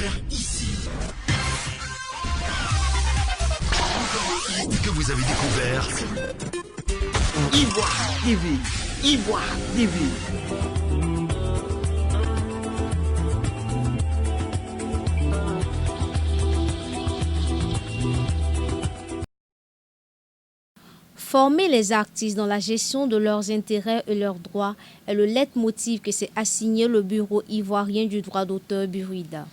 découvert ici. Que vous avez découvert Ivoire TV. Ivoire TV. Former les artistes dans la gestion de leurs intérêts et leurs droits est le leitmotiv que s'est assigné le Bureau ivoirien du droit d'auteur Buruida.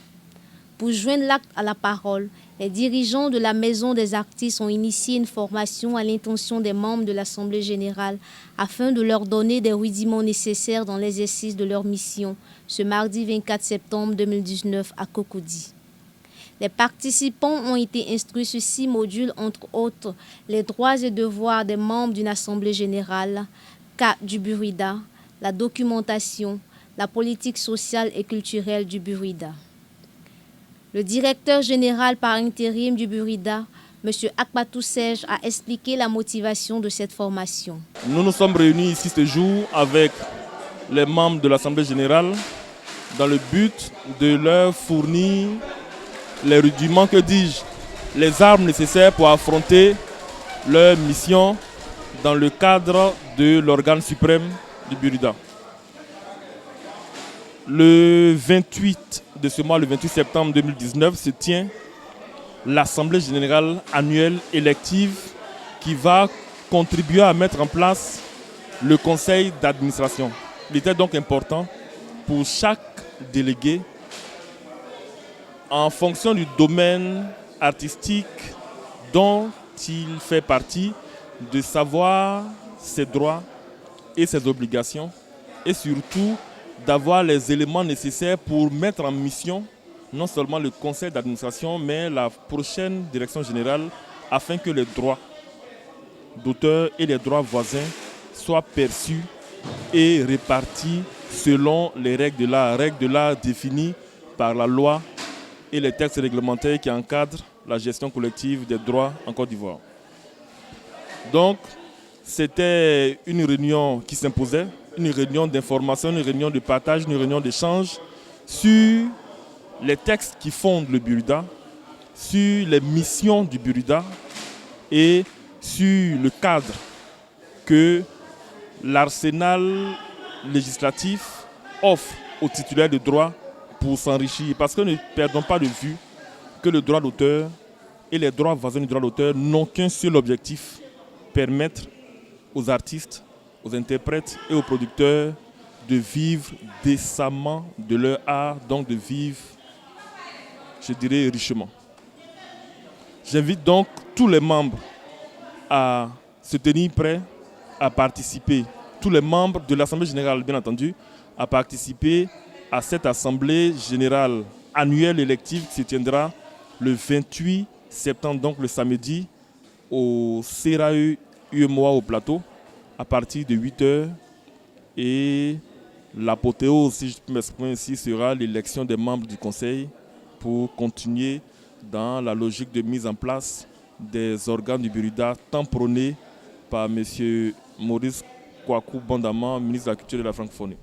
Pour joindre l'acte à la parole, les dirigeants de la Maison des artistes ont initié une formation à l'intention des membres de l'Assemblée générale afin de leur donner des rudiments nécessaires dans l'exercice de leur mission ce mardi 24 septembre 2019 à Cocody. Les participants ont été instruits sur 6 modules, entre autres les droits et devoirs des membres d'une Assemblée générale, cas du Buruida, la documentation, la politique sociale et culturelle du Buruida. Le directeur général par intérim du Buruida, M. Akbatou Serge, a expliqué la motivation de cette formation. Nous nous sommes réunis ici ce jour avec les membres de l'Assemblée générale dans le but de leur fournir les rudiments, que dis-je, les armes nécessaires pour affronter leur mission dans le cadre de l'organe suprême du Buruida. Le 28 de ce mois, le 28 septembre 2019, se tient l'Assemblée générale annuelle élective qui va contribuer à mettre en place le conseil d'administration. Il était donc important pour chaque délégué, en fonction du domaine artistique dont il fait partie, de savoir ses droits et ses obligations et surtout d'avoir les éléments nécessaires pour mettre en mission non seulement le conseil d'administration mais la prochaine direction générale afin que les droits d'auteur et les droits voisins soient perçus et répartis selon les règles de l'art définies par la loi et les textes réglementaires qui encadrent la gestion collective des droits en Côte d'Ivoire. Donc, c'était une réunion qui s'imposait, une réunion d'information, une réunion de partage, une réunion d'échange sur les textes qui fondent le Buruida, sur les missions du Buruida et sur le cadre que l'arsenal législatif offre aux titulaires de droits pour s'enrichir. Parce que ne perdons pas de vue que le droit d'auteur et les droits voisins du droit d'auteur n'ont qu'un seul objectif, permettre aux artistes, aux interprètes et aux producteurs de vivre décemment de leur art, donc de vivre, je dirais, richement. J'invite donc tous les membres à se tenir prêts à participer, tous les membres de l'Assemblée générale, bien entendu, à participer à cette Assemblée générale annuelle élective qui se tiendra le 28 septembre, donc le samedi, au CRAE UEMOA au plateau, à partir de 8 h. Et l'apothéose, si je peux m'exprimer ici, sera l'élection des membres du Conseil pour continuer dans la logique de mise en place des organes du Buruida, tant prônés par M. Maurice Kwaku Bandama, ministre de la Culture et de la Francophonie.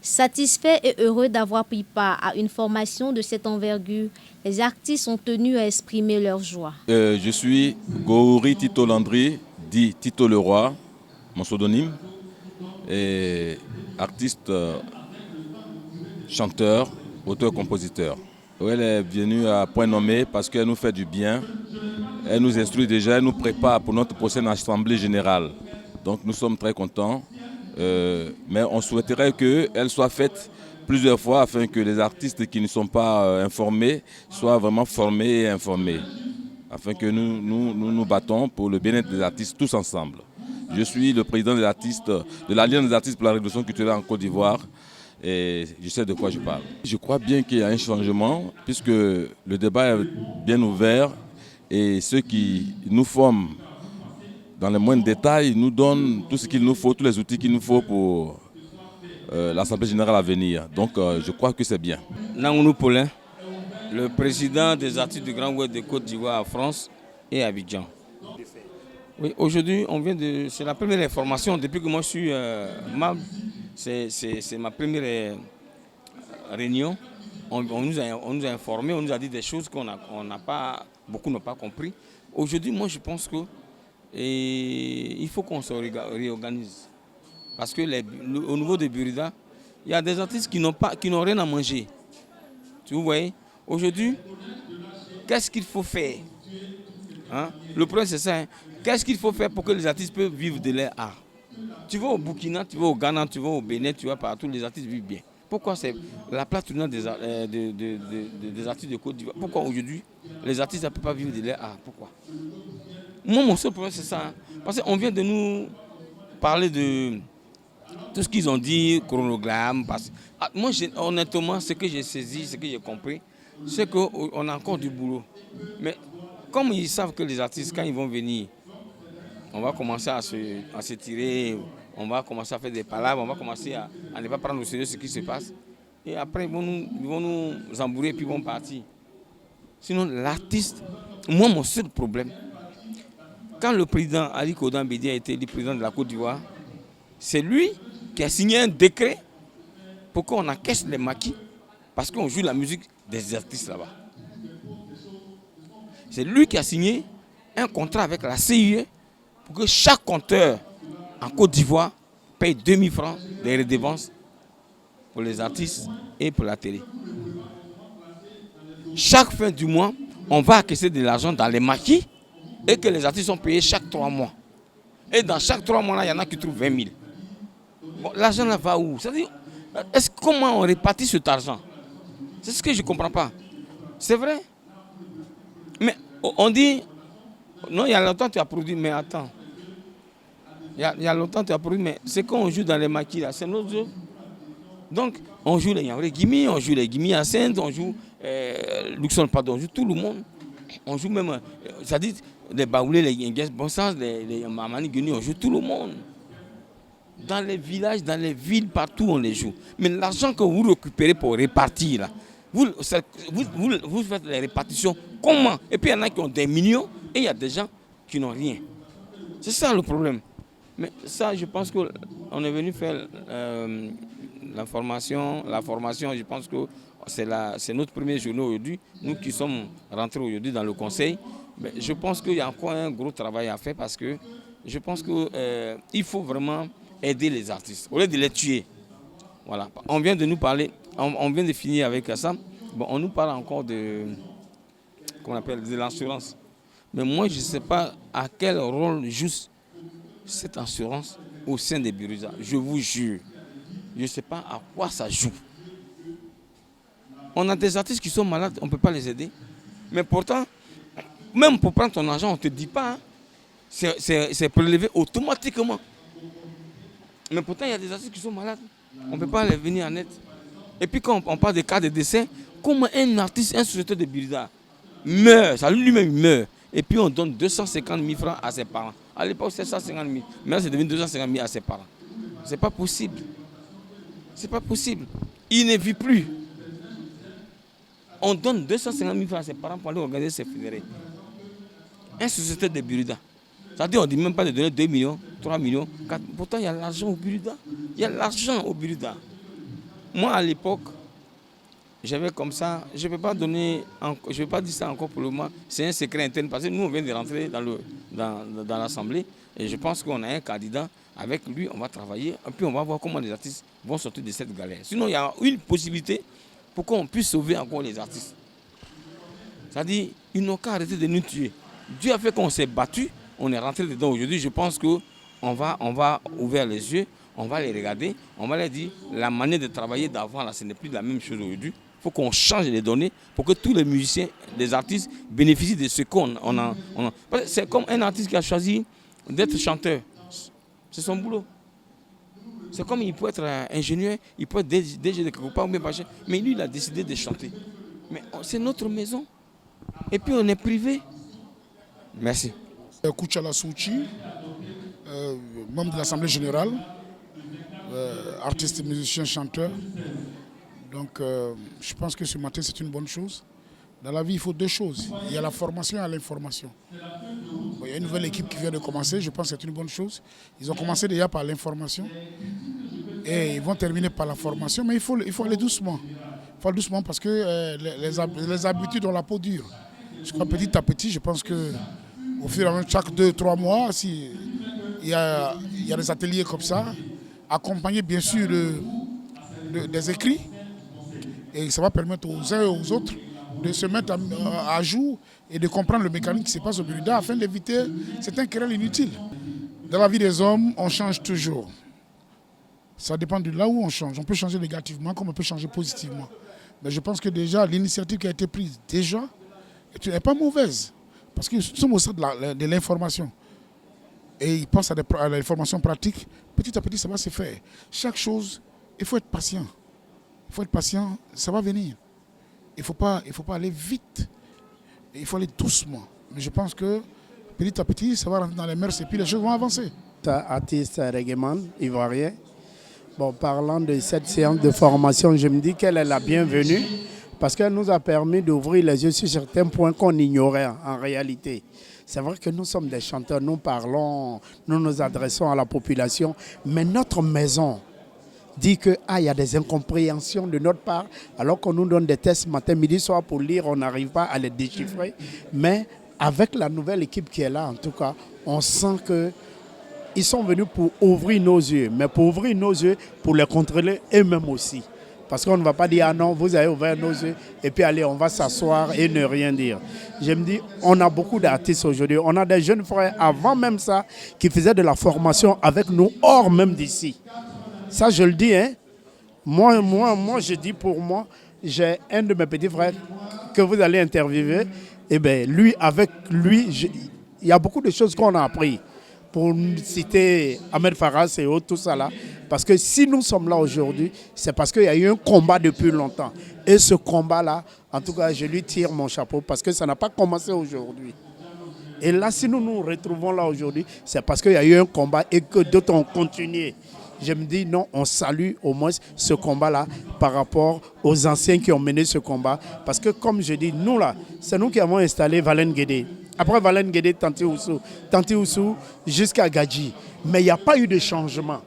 Satisfaits et heureux d'avoir pris part à une formation de cette envergure, les artistes sont tenus à exprimer leur joie. Je suis Gouri Tito Landry, dit Tito le Roi, mon pseudonyme, et artiste, chanteur, auteur-compositeur. Elle est venue à point nommé parce qu'elle nous fait du bien, elle nous instruit déjà, elle nous prépare pour notre prochaine assemblée générale. Donc nous sommes très contents. Mais on souhaiterait qu'elle soit faite plusieurs fois afin que les artistes qui ne sont pas informés soient vraiment formés et informés. Afin que nous battons pour le bien-être des artistes tous ensemble. Je suis le président des artistes, de l'Alliance des artistes pour la révolution culturelle en Côte d'Ivoire et je sais de quoi je parle. Je crois bien qu'il y a un changement puisque le débat est bien ouvert et ceux qui nous forment dans les moindres détails, nous donne tout ce qu'il nous faut, tous les outils qu'il nous faut pour l'Assemblée générale à venir. Donc je crois que c'est bien. Nangounou Paulin, le président des artistes du Grand Ouest de Côte d'Ivoire à France et à Abidjan. Oui, aujourd'hui, c'est la première information depuis que moi je suis membre. C'est ma première réunion on nous a informés, on nous a dit des choses beaucoup n'ont pas compris. Aujourd'hui, moi, je pense que il faut qu'on se réorganise. Parce que au niveau de Burida, il y a des artistes qui n'ont rien à manger. Tu vois, aujourd'hui, qu'est-ce qu'il faut faire? Hein? Le problème, c'est ça. Hein? Qu'est-ce qu'il faut faire pour que les artistes puissent vivre de leur art? Tu vas au Burkina, tu vas au Ghana, tu vas au Bénin, tu vas partout, les artistes vivent bien. Pourquoi c'est la place tournante des artistes de Côte d'Ivoire? Pourquoi aujourd'hui, les artistes ne peuvent pas vivre de leur art? Pourquoi? Moi, mon seul problème, c'est ça. Hein? Parce qu'on vient de nous parler de tout ce qu'ils ont dit, chronogramme. Moi, honnêtement, ce que j'ai saisi, ce que j'ai compris, c'est qu'on a encore du boulot. Mais comme ils savent que les artistes, quand ils vont venir, on va commencer à se tirer, on va commencer à faire des palabres, on va commencer à ne pas prendre au sérieux ce qui se passe. Et après, ils vont nous embrouiller et puis ils vont partir. Sinon, l'artiste, moi, mon seul problème, quand le président Ali Kodan Bédi a été le président de la Côte d'Ivoire, c'est lui qui a signé un décret pour qu'on encaisse les maquis parce qu'on joue la musique des artistes là-bas. C'est lui qui a signé un contrat avec la CIE pour que chaque compteur en Côte d'Ivoire paye 2000 francs de redevances pour les artistes et pour la télé. Chaque fin du mois, on va encaisser de l'argent dans les maquis et que les artistes sont payés chaque 3 mois. Et dans chaque 3 mois, il y en a qui trouvent 20 000. Bon, l'argent là va où? C'est-à-dire, comment on répartit cet argent? C'est ce que je ne comprends pas. C'est vrai. Mais on dit, non, il y a longtemps tu as produit, mais attends. Il y a longtemps tu as produit, mais c'est quand on joue dans les maquis là, c'est notre jeu. Donc, on joue les Yamré Gimi, on joue les Gimi à Sainte, on joue Luxon, pardon, on joue tout le monde. On joue même, c'est-à-dire les Baoulés, les Yengues, bon sens, les Mamani Guini, on joue tout le monde. Dans les villages, dans les villes, partout on les joue. Mais l'argent que vous récupérez pour répartir, là, vous faites les répartitions comment? Et puis il y en a qui ont des millions et il y a des gens qui n'ont rien. C'est ça le problème. Mais ça, je pense qu'on est venu faire la formation, je pense que c'est notre premier journée aujourd'hui. Nous qui sommes rentrés aujourd'hui dans le conseil, mais je pense qu'il y a encore un gros travail à faire parce que je pense qu'il faut vraiment aider les artistes, au lieu de les tuer. Voilà. On vient de nous parler, on vient de finir avec ça. Bon, on nous parle encore de l'assurance. Mais moi, je ne sais pas à quel rôle joue cette assurance au sein des Burida. Je vous jure, je ne sais pas à quoi ça joue. On a des artistes qui sont malades, on ne peut pas les aider. Mais pourtant, même pour prendre ton argent, on ne te dit pas. Hein. C'est prélevé automatiquement. Mais pourtant, il y a des artistes qui sont malades. On ne peut pas les venir en aide. Et puis quand on parle des cas de décès, comment un artiste, un sociétaire de Burida meurt, ça lui-même meurt. Et puis on donne 250 000 francs à ses parents. À l'époque, c'était 150 000. Maintenant, c'est devenu 250 000 à ses parents. C'est pas possible. C'est pas possible. Il ne vit plus. On donne 250 000 francs à ses parents pour aller organiser ses funérailles. Un sociétaire de Burida. C'est-à-dire qu'on ne dit même pas de donner 2 millions, 3 millions, 4. Pourtant, il y a l'argent au Burida. Il y a l'argent au Burida. Moi, à l'époque, j'avais comme ça, je ne vais pas dire ça encore pour le moment, c'est un secret interne parce que nous, on vient de rentrer dans l'Assemblée et je pense qu'on a un candidat, avec lui, on va travailler et puis on va voir comment les artistes vont sortir de cette galère. Sinon, il y a une possibilité pour qu'on puisse sauver encore les artistes. C'est-à-dire, ils n'ont qu'à arrêter de nous tuer. Dieu a fait qu'on s'est battu, on est rentré dedans aujourd'hui, je pense qu'on va ouvrir les yeux, on va les regarder, on va leur dire la manière de travailler d'avant, là, ce n'est plus la même chose aujourd'hui. Il faut qu'on change les données pour que tous les musiciens, les artistes bénéficient de ce qu'on a. C'est comme un artiste qui a choisi d'être chanteur. C'est son boulot. C'est comme il peut être ingénieur, il peut être DG de quelque part, mais lui, il a décidé de chanter. Mais c'est notre maison. Et puis on est privé. Merci. Kouchala Souchi, membre de l'Assemblée générale, artiste, musicien, chanteur. Donc je pense que ce matin c'est une bonne chose. Dans la vie il faut deux choses. Il y a la formation et l'information. Bon, il y a une nouvelle équipe qui vient de commencer, je pense que c'est une bonne chose. Ils ont commencé déjà par l'information et ils vont terminer par la formation, mais il faut aller doucement. Il faut aller doucement parce que les habitudes ont la peau dure. Je crois petit à petit, je pense qu'au fur et à mesure, chaque 2-3 mois, il y a des ateliers comme ça, accompagnés bien sûr des écrits. Et ça va permettre aux uns et aux autres de se mettre à jour et de comprendre le mécanisme qui se passe au Buruda afin d'éviter certains querelles inutiles. Dans la vie des hommes, on change toujours. Ça dépend de là où on change. On peut changer négativement comme on peut changer positivement. Mais je pense que déjà, l'initiative qui a été prise déjà n'est pas mauvaise. Parce que nous sommes au stade de l'information. Et ils pensent à l'information pratique. Petit à petit, ça va se faire. Chaque chose, il faut être patient. Il faut être patient, ça va venir. Il ne faut pas aller vite. Il faut aller doucement. Mais je pense que petit à petit, ça va rentrer dans les mœurs et puis les choses vont avancer. Artiste reggaeman ivoirien. Bon, parlant de cette séance de formation, je me dis qu'elle est la bienvenue parce qu'elle nous a permis d'ouvrir les yeux sur certains points qu'on ignorait en réalité. C'est vrai que nous sommes des chanteurs, nous parlons, nous nous adressons à la population, mais notre maison dit qu'il y a des incompréhensions de notre part, alors qu'on nous donne des tests matin, midi, soir pour lire, on n'arrive pas à les déchiffrer. Mais avec la nouvelle équipe qui est là, en tout cas, on sent qu'ils sont venus pour ouvrir nos yeux, mais pour ouvrir nos yeux, pour les contrôler eux-mêmes aussi. Parce qu'on ne va pas dire, ah non, vous avez ouvert nos yeux, et puis allez, on va s'asseoir et ne rien dire. Je me dis, on a beaucoup d'artistes aujourd'hui, on a des jeunes frères, avant même ça, qui faisaient de la formation avec nous, hors même d'ici. Ça, je le dis, hein. Moi, je dis pour moi, j'ai un de mes petits frères que vous allez interviewer. Et bien, avec lui, il y a beaucoup de choses qu'on a appris. Pour citer Ahmed Faras et autres, tout ça là. Parce que si nous sommes là aujourd'hui, c'est parce qu'il y a eu un combat depuis longtemps. Et ce combat-là, en tout cas, je lui tire mon chapeau parce que ça n'a pas commencé aujourd'hui. Et là, si nous nous retrouvons là aujourd'hui, c'est parce qu'il y a eu un combat et que d'autres ont continué. Je me dis non, on salue au moins ce combat-là par rapport aux anciens qui ont mené ce combat. Parce que comme je dis, nous là, c'est nous qui avons installé Valen Guédé. Après Valen Guédé, Tanti Oussou, jusqu'à Gadji. Mais il n'y a pas eu de changement.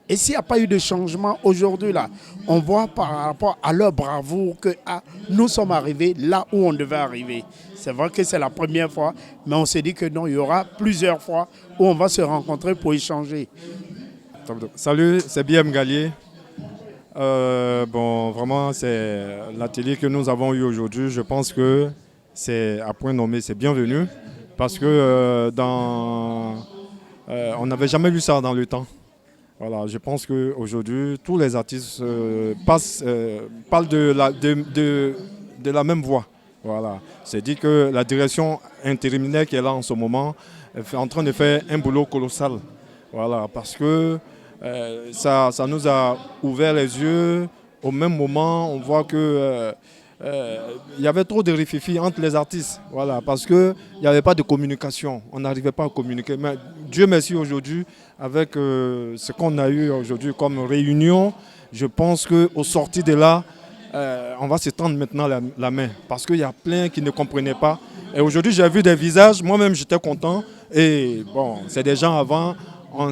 Et s'il n'y a pas eu de changement aujourd'hui là, on voit par rapport à leur bravoure que nous sommes arrivés là où on devait arriver. C'est vrai que c'est la première fois, mais on s'est dit que non, il y aura plusieurs fois où on va se rencontrer pour échanger. Salut, c'est BM Gallier. Bon, vraiment, c'est l'atelier que nous avons eu aujourd'hui. Je pense que c'est à point nommé, c'est bienvenu parce que on n'avait jamais vu ça dans le temps. Voilà, je pense qu'aujourd'hui, tous les artistes parlent de la même voix. Voilà, c'est dit que la direction intérimaire qui est là en ce moment est en train de faire un boulot colossal. Voilà, parce que ça nous a ouvert les yeux. Au même moment, on voit que y avait trop de rififi entre les artistes. Voilà, parce qu'il n'y avait pas de communication. On n'arrivait pas à communiquer. Mais Dieu merci aujourd'hui, avec ce qu'on a eu aujourd'hui comme réunion, je pense qu'au sorti de là, on va se tendre maintenant la main. Parce qu'il y a plein qui ne comprenaient pas. Et aujourd'hui, j'ai vu des visages. Moi-même, j'étais content. Et bon, c'est des gens avant. On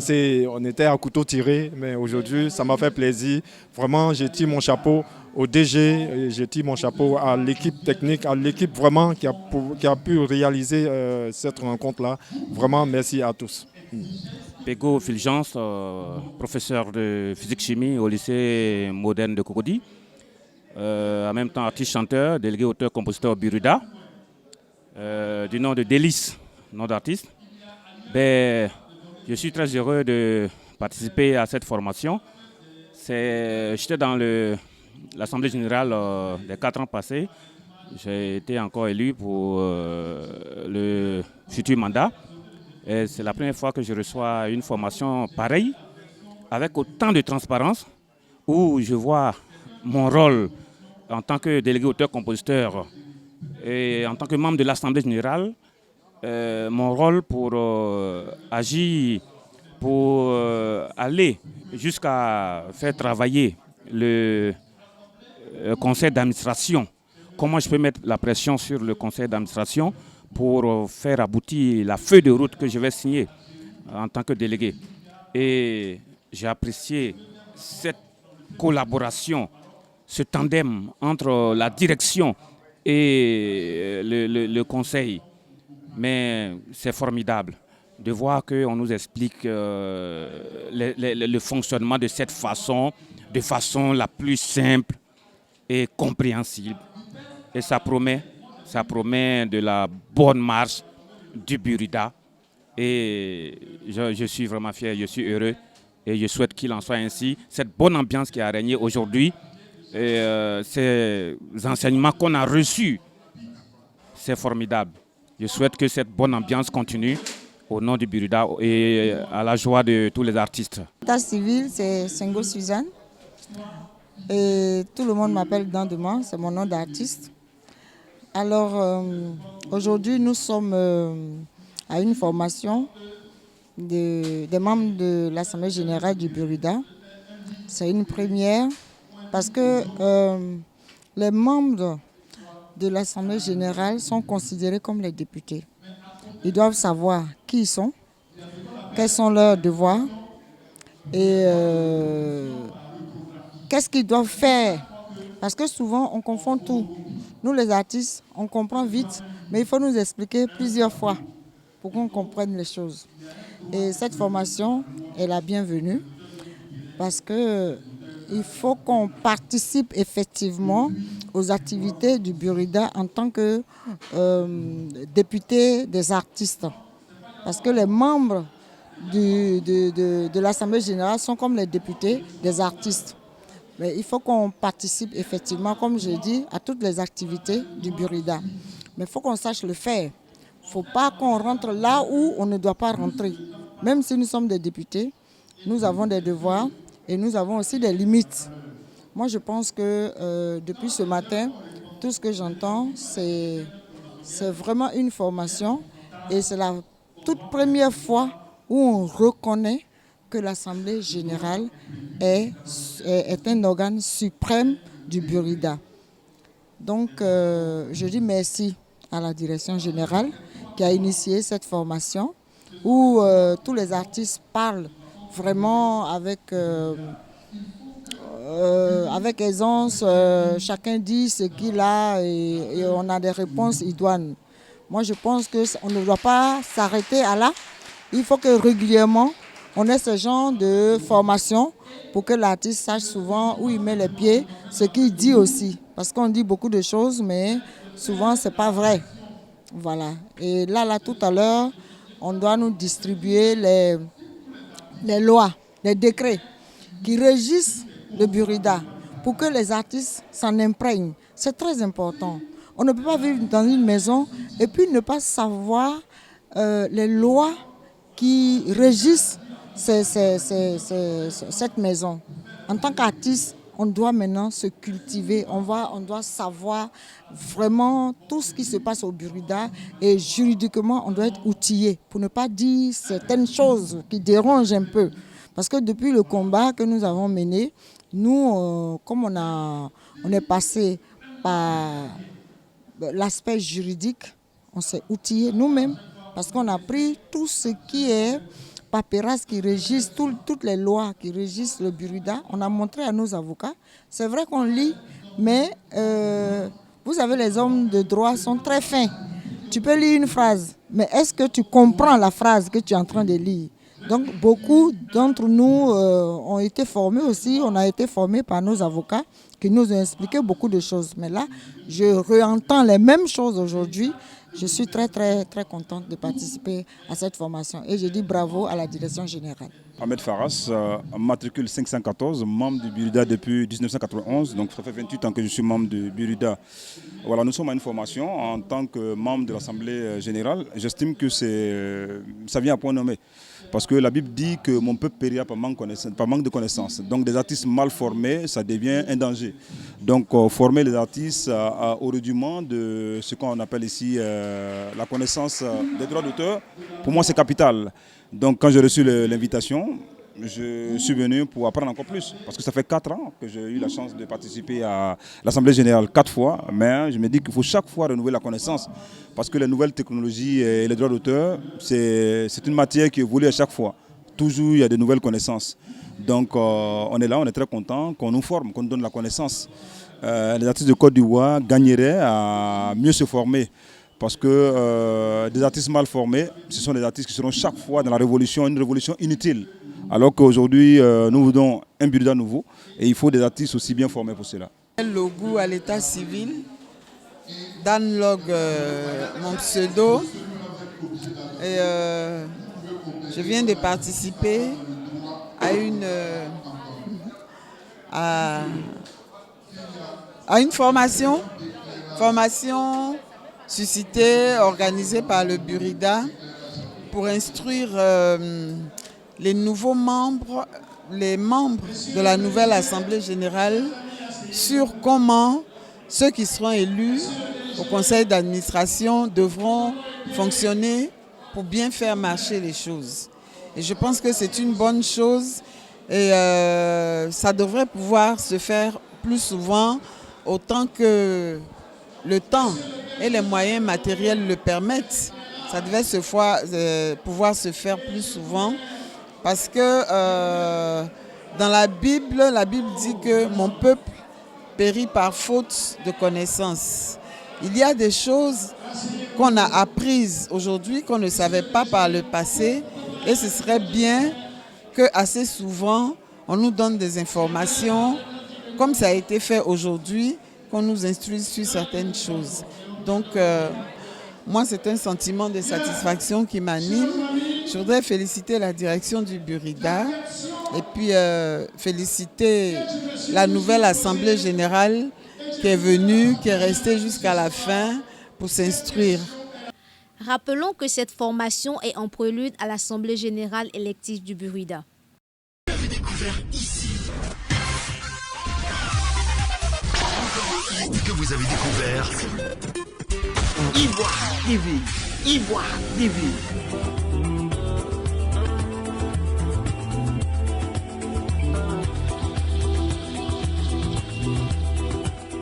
était à couteau tiré, mais aujourd'hui, ça m'a fait plaisir. Vraiment, j'ai tiré mon chapeau au DG, j'ai tiré mon chapeau à l'équipe technique, à l'équipe vraiment qui a pu réaliser cette rencontre-là. Vraiment, merci à tous. Pego Fulgence, professeur de physique-chimie au lycée moderne de Cocody. En même temps, artiste-chanteur, délégué auteur-compositeur Buruda, du nom de Délice, nom d'artiste. Je suis très heureux de participer à cette formation. J'étais dans l'Assemblée générale des 4 ans passés. J'ai été encore élu pour le futur mandat. Et c'est la première fois que je reçois une formation pareille, avec autant de transparence, où je vois mon rôle en tant que délégué auteur-compositeur et en tant que membre de l'Assemblée générale, mon rôle pour agir, pour aller jusqu'à faire travailler le conseil d'administration. Comment je peux mettre la pression sur le conseil d'administration pour faire aboutir la feuille de route que je vais signer en tant que délégué. Et j'ai apprécié cette collaboration ce tandem entre la direction et le conseil. Mais c'est formidable de voir qu'on nous explique le fonctionnement de cette façon, de façon la plus simple et compréhensible. Et ça promet de la bonne marche du Burida. Et je suis vraiment fier, je suis heureux et je souhaite qu'il en soit ainsi. Cette bonne ambiance qui a régné aujourd'hui, ces enseignements qu'on a reçus, c'est formidable. Je souhaite que cette bonne ambiance continue au nom du Burida et à la joie de tous les artistes. L'état civil, c'est Senghor Suzanne. Et tout le monde m'appelle Dandema, c'est mon nom d'artiste. Alors, aujourd'hui, nous sommes à une formation des membres de l'Assemblée générale du Burida. C'est une première parce que les membres de l'Assemblée générale sont considérés comme les députés. Ils doivent savoir qui ils sont, quels sont leurs devoirs et qu'est-ce qu'ils doivent faire. Parce que souvent, on confond tout. Nous, les artistes, on comprend vite, mais il faut nous expliquer plusieurs fois pour qu'on comprenne les choses. Et cette formation est la bienvenue parce qu'il faut qu'on participe effectivement aux activités du Burida en tant que député des artistes. Parce que les membres de l'Assemblée générale sont comme les députés des artistes. Mais il faut qu'on participe effectivement, comme je dis, à toutes les activités du Burida. Mais il faut qu'on sache le faire. Il ne faut pas qu'on rentre là où on ne doit pas rentrer. Même si nous sommes des députés, nous avons des devoirs et nous avons aussi des limites. Moi, je pense que depuis ce matin, tout ce que j'entends, c'est vraiment une formation. Et c'est la toute première fois où on reconnaît que l'Assemblée générale est un organe suprême du Burida. Donc, je dis merci à la direction générale qui a initié cette formation où tous les artistes parlent vraiment avec aisance. Chacun dit ce qu'il a et on a des réponses idoines. Moi, je pense qu'on ne doit pas s'arrêter à là. Il faut que régulièrement, on ait ce genre de formation pour que l'artiste sache souvent où il met les pieds, ce qu'il dit aussi. Parce qu'on dit beaucoup de choses, mais souvent, ce n'est pas vrai. Voilà. Et là, tout à l'heure, on doit nous distribuer les lois, les décrets qui régissent le Burida pour que les artistes s'en imprègnent. C'est très important. On ne peut pas vivre dans une maison et puis ne pas savoir les lois qui régissent cette maison. En tant qu'artiste, on doit maintenant se cultiver, on doit savoir vraiment tout ce qui se passe au Burida et juridiquement, on doit être outillé pour ne pas dire certaines choses qui dérangent un peu. Parce que depuis le combat que nous avons mené, nous, comme on est passé par l'aspect juridique, on s'est outillé nous-mêmes parce qu'on a pris tout ce qui est paperasse qui régissent, toutes les lois qui régissent le Burida. On a montré à nos avocats. C'est vrai qu'on lit, mais vous savez, les hommes de droit sont très fins. Tu peux lire une phrase, mais est-ce que tu comprends la phrase que tu es en train de lire? Donc, beaucoup d'entre nous ont été formés aussi. On a été formés par nos avocats qui nous ont expliqué beaucoup de choses. Mais là, je réentends les mêmes choses aujourd'hui. Je suis très, très, très contente de participer à cette formation. Et je dis bravo à la direction générale. Ahmed Faras, matricule 514, membre du Burida depuis 1991. Donc, ça fait 28 ans que je suis membre du Burida. Voilà, nous sommes à une formation en tant que membre de l'Assemblée générale. J'estime que ça vient à point nommé. Parce que la Bible dit que mon peuple périra par manque de connaissances. Donc des artistes mal formés, ça devient un danger. Donc former les artistes au rudiment de ce qu'on appelle ici la connaissance des droits d'auteur, pour moi c'est capital. Donc quand j'ai reçu l'invitation, je suis venu pour apprendre encore plus. Parce que ça fait 4 ans que j'ai eu la chance de participer à l'Assemblée générale 4 fois. Mais je me dis qu'il faut chaque fois renouveler la connaissance. Parce que les nouvelles technologies et les droits d'auteur, c'est une matière qui évolue à chaque fois. Toujours, il y a de nouvelles connaissances. Donc on est là, on est très content qu'on nous forme, qu'on nous donne la connaissance. les artistes de Côte d'Ivoire gagneraient à mieux se former. Parce que des artistes mal formés, ce sont des artistes qui seront chaque fois dans la révolution, une révolution inutile. Alors qu'aujourd'hui, nous voulons un Burida nouveau et il faut des artistes aussi bien formés pour cela. Logou à l'état civil, Dan Log, mon pseudo. Et je viens de participer à une formation suscitée, organisée par le Burida pour instruire les nouveaux membres, les membres de la nouvelle Assemblée générale sur comment ceux qui seront élus au conseil d'administration devront fonctionner pour bien faire marcher les choses. Et je pense que c'est une bonne chose et ça devrait pouvoir se faire plus souvent autant que le temps et les moyens matériels le permettent. Ça devait pouvoir se faire plus souvent parce que dans la Bible dit que mon peuple périt par faute de connaissance. Il y a des choses qu'on a apprises aujourd'hui qu'on ne savait pas par le passé et ce serait bien que assez souvent on nous donne des informations comme ça a été fait aujourd'hui, qu'on nous instruise sur certaines choses. Donc moi c'est un sentiment de satisfaction qui m'anime. Je voudrais féliciter la direction du Burida et puis féliciter la nouvelle Assemblée générale qui est venue, qui est restée jusqu'à la fin pour s'instruire. Rappelons que cette formation est en prélude à l'Assemblée générale élective du Burida. Vous avez découvert ici. Que vous avez découvert Ivoire TV. Ivoire TV.